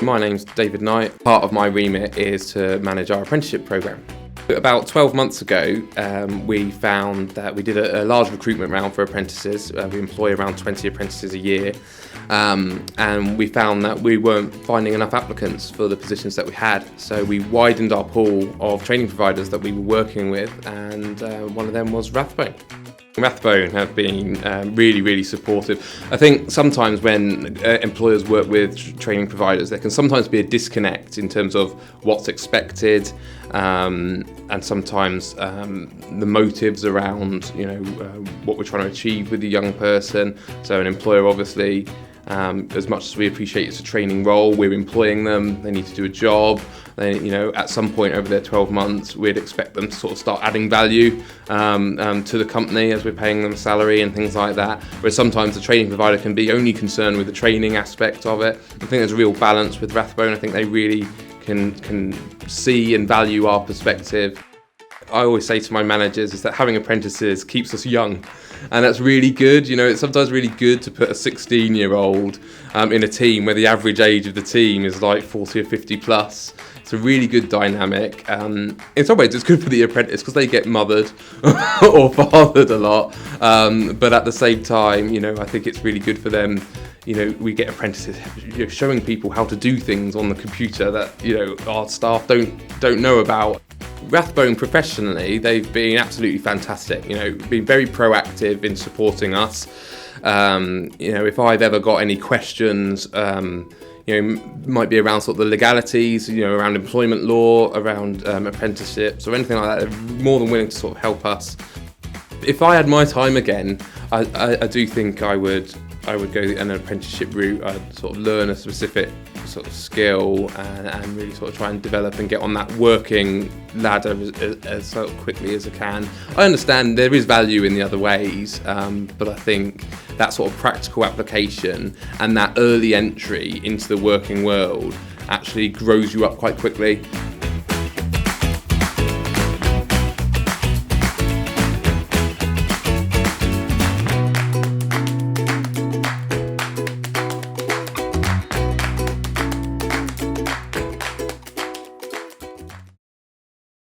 My name's David Knight. Part of my remit is to manage our apprenticeship programme. About 12 months ago, we found that we did a large recruitment round for apprentices. We employ around 20 apprentices a year, and we found that we weren't finding enough applicants for the positions that we had. So we widened our pool of training providers that we were working with, and one of them was Rathbone. Rathbone have been really supportive. I think sometimes when employers work with training providers, there can sometimes be a disconnect in terms of what's expected, and sometimes the motives around what we're trying to achieve with the young person. So an employer obviously, as much as we appreciate it's a training role, we're employing them, they need to do a job. Then, at some point over their 12 months, we'd expect them to sort of start adding value to the company as we're paying them a salary and things like that. Whereas sometimes the training provider can be only concerned with the training aspect of it. I think there's a real balance with Rathbone. I think they really can see and value our perspective. I always say to my managers is that having apprentices keeps us young, and that's really good. It's sometimes really good to put a 16-year-old in a team where the average age of the team is like 40 or 50 plus. It's a really good dynamic. In some ways, it's good for the apprentice because they get mothered or fathered a lot. But at the same time, I think it's really good for them. We get apprentices showing people how to do things on the computer that our staff don't know about. Rathbone professionally, they've been absolutely fantastic. Been very proactive in supporting us. If I've ever got any questions, might be around sort of the legalities, around employment law, around apprenticeships or anything like that, they're more than willing to sort of help us. If I had my time again, I do think I would go an apprenticeship route. I'd sort of learn a specific sort of skill and really sort of try and develop and get on that working ladder as sort of quickly as I can. I understand there is value in the other ways, but I think that sort of practical application and that early entry into the working world actually grows you up quite quickly.